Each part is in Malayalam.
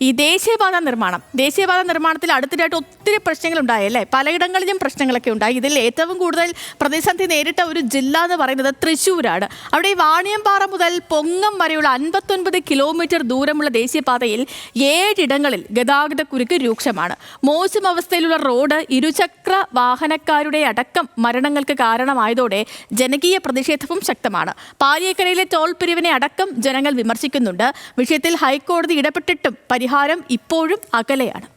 ഈ ദേശീയപാത നിർമ്മാണത്തിൽ അടുത്തിടെയായിട്ട് ഒത്തിരി പ്രശ്നങ്ങളുണ്ടായല്ലേ? പലയിടങ്ങളിലും പ്രശ്നങ്ങളൊക്കെ ഉണ്ടായി. ഇതിൽ ഏറ്റവും കൂടുതൽ പ്രതിസന്ധി നേരിട്ട ഒരു ജില്ല എന്ന് പറയുന്നത് തൃശ്ശൂരാണ്. അവിടെ ഈ വാണിയമ്പാറ മുതൽ പൊങ്ങം വരെയുള്ള 59 കിലോമീറ്റർ ദൂരമുള്ള ദേശീയപാതയിൽ 7 ഇടങ്ങളിൽ ഗതാഗതക്കുരുക്ക് രൂക്ഷമാണ്. മോശം അവസ്ഥയിലുള്ള റോഡ് ഇരുചക്ര വാഹനക്കാരുടെ അടക്കം മരണങ്ങൾക്ക് കാരണമായതോടെ ജനകീയ പ്രതിഷേധവും ശക്തമാണ്. പാലിയേക്കരയിലെ ടോൾ പിരിവിനെ അടക്കം ജനങ്ങൾ വിമർശിക്കുന്നുണ്ട്. വിഷയത്തിൽ ഹൈക്കോടതി ഇടപെട്ടിട്ടും പരിഹാരം ഇപ്പോഴും അകലെയാണ്.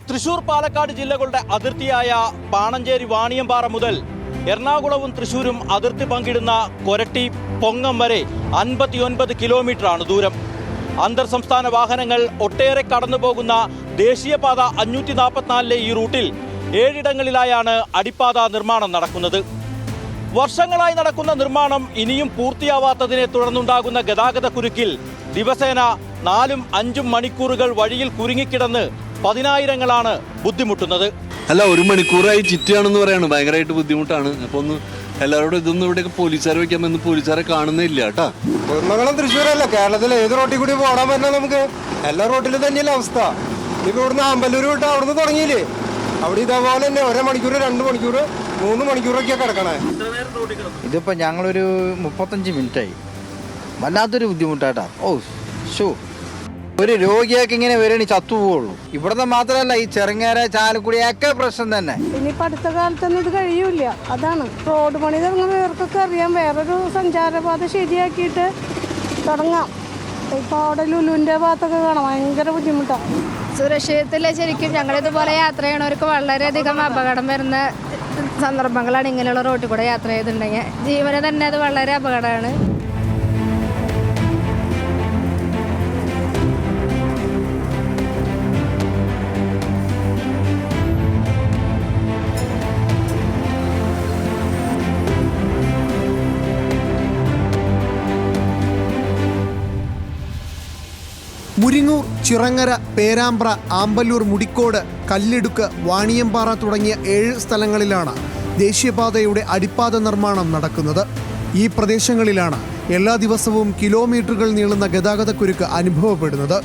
തൃശൂർ പാലക്കാട് ജില്ലകളുടെ അതിർത്തിയായ പാണഞ്ചേരി വാണിയമ്പാറ മുതൽ എറണാകുളവും തൃശൂരും അതിർത്തി പങ്കിടുന്ന കൊരട്ടി പൊങ്ങം വരെ 59 കിലോമീറ്ററാണ് ദൂരം. അന്തർ സംസ്ഥാന വാഹനങ്ങൾ ഒട്ടേറെ കടന്നുപോകുന്ന ദേശീയപാത 544 ഈ റൂട്ടിൽ 7 ഇടങ്ങളിലായാണ് അടിപ്പാത നിർമ്മാണം നടക്കുന്നത്. വർഷങ്ങളായി നടക്കുന്ന നിർമ്മാണം ഇനിയും പൂർത്തിയാവാത്തതിനെ തുടർന്നുണ്ടാകുന്ന ഗതാഗതക്കുരുക്കിൽ ദിവസേന 4-5 മണിക്കൂറുകൾ വഴിയിൽ കുരുങ്ങിക്കിടന്ന് പതിനായിരങ്ങളാണ് ബുദ്ധിമുട്ടുന്നത്. അല്ല, 1 മണിക്കൂറായി ചിറ്റാണെന്ന് പറയാണ്. ഭയങ്കരമായിട്ട് ബുദ്ധിമുട്ടാണ്. അപ്പൊ ഒന്ന് എല്ലാവരോടും ഇതൊന്നും ഇവിടെയൊക്കെ പോലീസുകാരെ വയ്ക്കാമെന്ന് പോലീസുകാരെ കാണുന്നില്ല കേട്ടാ. കുന്നംകുളം തൃശ്ശൂരല്ല, കേരളത്തിൽ ഏത് റോട്ടിൽ കൂടി പോകാൻ പറ്റില്ല. നമുക്ക് എല്ലാ റോട്ടിലും തന്നെയല്ല അവസ്ഥ. ഇപ്പൊ ഇവിടുന്ന് അമ്പലൂർ വിട്ട് അവിടുന്ന് തുടങ്ങിയില്ലേ, അവിടെ ഇതേപോലെ തന്നെ 1 മണിക്കൂർ 2 മണിക്കൂർ 3 മണിക്കൂറൊക്കെ കിടക്കണേ. ഇതിപ്പോൾ ഞങ്ങളൊരു 35 മിനിറ്റായി. വല്ലാത്തൊരു ബുദ്ധിമുട്ടായിട്ടാ. ഒരു രോഗിയൊക്കെ ഇങ്ങനെ വരണി ചത്തുപോവുള്ളൂ. ഇവിടുന്ന് മാത്രമല്ല, ഈ ചെറുങ്ങര ചാലക്കുടിയൊക്കെ പ്രശ്നം തന്നെ. ഇനിയിപ്പോൾ അടുത്ത കാലത്തൊന്നും ഇത് കഴിയൂല. അതാണ് റോഡ് പണി തുടങ്ങുന്നവർക്കൊക്കെ അറിയാം. വേറൊരു സഞ്ചാരപാത ശരിയാക്കിയിട്ട് തുടങ്ങാം. ഇപ്പോൾ അവിടെ ലുലുവിൻ്റെ ഭാഗത്തൊക്കെ കാണാം, ഭയങ്കര ബുദ്ധിമുട്ടാണ്. സുരക്ഷിതത്തില്ല. ശരിക്കും ഞങ്ങളിതുപോലെ യാത്ര ചെയ്യണവർക്ക് വളരെയധികം അപകടം വരുന്ന സന്ദർഭങ്ങളാണ് ഇങ്ങനെയുള്ള റോട്ടിൽ കൂടെ യാത്ര ചെയ്തിട്ടുണ്ടെങ്കിൽ. ജീവന് തന്നെ അത് വളരെ അപകടമാണ്. മുരിങ്ങൂർ, ചിറങ്ങര, പേരാമ്പ്ര, ആമ്പല്ലൂർ, മുടിക്കോട്, കല്ലിടുക്ക്, വാണിയമ്പാറ തുടങ്ങിയ 7 സ്ഥലങ്ങളിലാണ് ദേശീയപാതയുടെ അടിപ്പാത നിർമ്മാണം നടക്കുന്നത്. ഈ പ്രദേശങ്ങളിലാണ് എല്ലാ ദിവസവും കിലോമീറ്ററുകൾ നീളുന്ന ഗതാഗതക്കുരുക്ക് അനുഭവപ്പെടുന്നത്.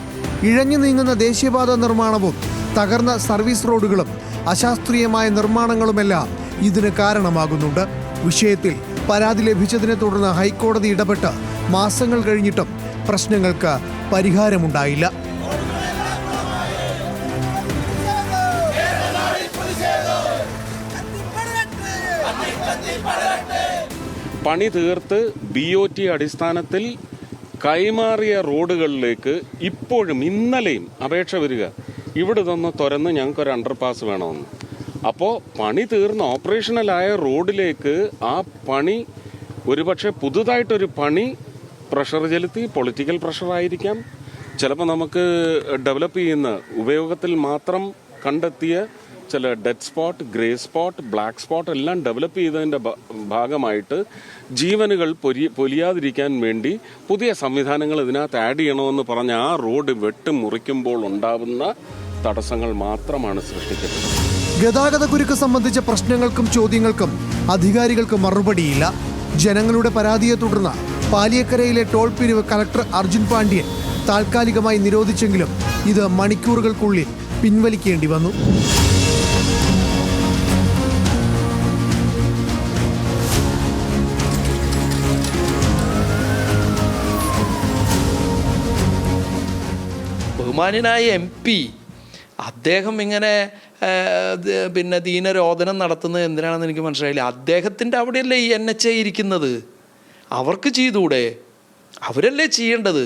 ഇഴഞ്ഞു നീങ്ങുന്ന ദേശീയപാത നിർമ്മാണവും തകർന്ന സർവീസ് റോഡുകളും അശാസ്ത്രീയമായ നിർമ്മാണങ്ങളുമെല്ലാം ഇതിന് കാരണമാകുന്നുണ്ട്. വിഷയത്തിൽ പരാതി ലഭിച്ചതിനെ തുടർന്ന് ഹൈക്കോടതി ഇടപെട്ട് മാസങ്ങൾ കഴിഞ്ഞിട്ടും പ്രശ്നങ്ങൾക്ക് പരിഹാരമുണ്ടായില്ല. പണി തീർത്ത് BOT അടിസ്ഥാനത്തിൽ കൈമാറിയ റോഡുകളിലേക്ക് ഇപ്പോഴും ഇന്നലെയും അപേക്ഷ വരിക, ഇവിടെ നിന്ന് തുറന്ന് ഞങ്ങൾക്കൊരു അണ്ടർപാസ് വേണമെന്ന്. അപ്പോൾ പണി തീർന്ന് ഓപ്പറേഷണലായ റോഡിലേക്ക് ആ പണി ഒരുപക്ഷെ പുതുതായിട്ടൊരു പണി പ്രഷർ ചെലുത്തി, പൊളിറ്റിക്കൽ പ്രഷറായിരിക്കാം, ചിലപ്പോൾ നമുക്ക് ഡെവലപ്പ് ചെയ്യുന്ന ഉപയോഗത്തിൽ മാത്രം കണ്ടെത്തിയ ചില dead spot, grey spot, black spot എല്ലാം ഡെവലപ്പ് ചെയ്തതിൻ്റെ ഭാഗമായിട്ട് ജീവനുകൾ പൊലിയാതിരിക്കാൻ വേണ്ടി പുതിയ സംവിധാനങ്ങൾ ഇതിനകത്ത് ആഡ് ചെയ്യണമെന്ന് പറഞ്ഞ ആ റോഡ് വെട്ടുമുറിക്കുമ്പോൾ ഉണ്ടാവുന്ന തടസ്സങ്ങൾ മാത്രമാണ് സൃഷ്ടിക്കുന്നത്. ഗതാഗതക്കുരുക്ക് സംബന്ധിച്ച പ്രശ്നങ്ങൾക്കും ചോദ്യങ്ങൾക്കും അധികാരികൾക്ക് മറുപടിയില്ല. ജനങ്ങളുടെ പരാതിയെ തുടർന്ന് പാലിയേക്കരയിലെ ടോൾ പിരിവ് കളക്ടർ അർജുൻ പാണ്ഡ്യൻ താൽക്കാലികമായി നിരോധിച്ചെങ്കിലും ഇത് മണിക്കൂറുകൾക്കുള്ളിൽ പിൻവലിക്കേണ്ടി വന്നു. ബഹുമാന്യനായ MP അദ്ദേഹം ഇങ്ങനെ ദീനരോധനം നടത്തുന്നത് എന്തിനാണെന്ന് എനിക്ക് മനസ്സിലായില്ല. അദ്ദേഹത്തിൻ്റെ അവിടെയല്ലേ ഈ NHA ഇരിക്കുന്നത്, അവർക്ക് ചെയ്തൂടെ? അവരല്ലേ ചെയ്യേണ്ടത്?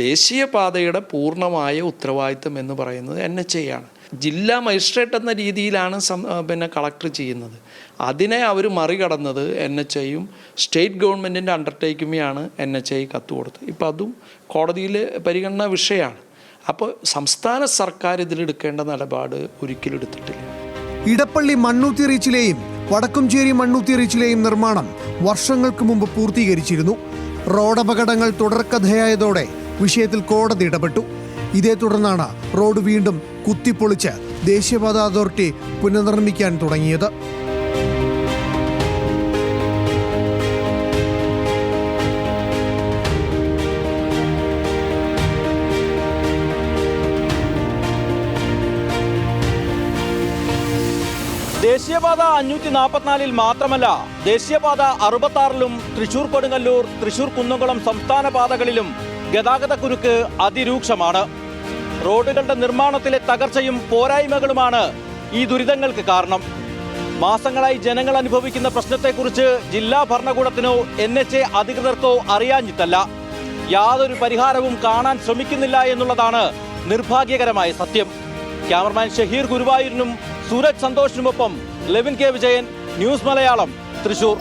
ദേശീയപാതയുടെ പൂർണ്ണമായ ഉത്തരവാദിത്തം എന്ന് പറയുന്നത് NHA ആണ്. ജില്ലാ മജിസ്ട്രേറ്റ് എന്ന രീതിയിലാണ് കളക്ടർ ചെയ്യുന്നത്. അതിനെ അവർ മറികടന്നത് NHAയും സ്റ്റേറ്റ് ഗവൺമെൻറ്റിൻ്റെ അണ്ടർടേക്കിങ്ങുമാണ് NHA കത്ത് കൊടുത്തത്. ഇപ്പോൾ അതും കോടതിയിൽ പരിഗണന വിഷയമാണ്. അപ്പോൾ സംസ്ഥാന സർക്കാർ ഇതിലെടുക്കേണ്ട നിലപാട് ഒരിക്കലും എടുത്തിട്ടില്ല. ഇടപ്പള്ളി മണ്ണൂത്തി റീച്ചിലെയും വടക്കുംചേരി മണ്ണൂത്തി റീച്ചിലെയും നിർമ്മാണം വർഷങ്ങൾക്ക് മുമ്പ് പൂർത്തീകരിച്ചിരുന്നു. റോഡപകടങ്ങൾ തുടർക്കഥയായതോടെ വിഷയത്തിൽ കോടതി ഇടപെട്ടു. ഇതേ തുടർന്നാണ് റോഡ് വീണ്ടും കുത്തിപ്പൊളിച്ച് ദേശീയപാത അതോറിറ്റി പുനർനിർമ്മിക്കാൻ തുടങ്ങിയത്. ദേശീയപാത 544 മാത്രമല്ല, ദേശീയപാത 66-ലും തൃശൂർ കൊടുങ്ങല്ലൂർ, തൃശൂർ കുന്നംകുളം സംസ്ഥാന പാതകളിലും ഗതാഗത കുരുക്ക് അതിരൂക്ഷമാണ്. റോഡുകളുടെ നിർമ്മാണത്തിലെ തകർച്ചയും പോരായ്മകളുമാണ് ഈ ദുരിതങ്ങൾക്ക് കാരണം. മാസങ്ങളായി ജനങ്ങൾ അനുഭവിക്കുന്ന പ്രശ്നത്തെക്കുറിച്ച് ജില്ലാ ഭരണകൂടത്തിനോ NHA അധികൃതർക്കോ അറിയാഞ്ഞിട്ടല്ല, യാതൊരു പരിഹാരവും കാണാൻ ശ്രമിക്കുന്നില്ല എന്നുള്ളതാണ് നിർഭാഗ്യകരമായ സത്യം. ക്യാമറമാൻ ഷഹീർ ഗുരുവായൂരിനും സൂരജ് സന്തോഷിനുമൊപ്പം ലെവിൻ കെ വിജയൻ, ന്യൂസ് മലയാളം, തൃശൂർ.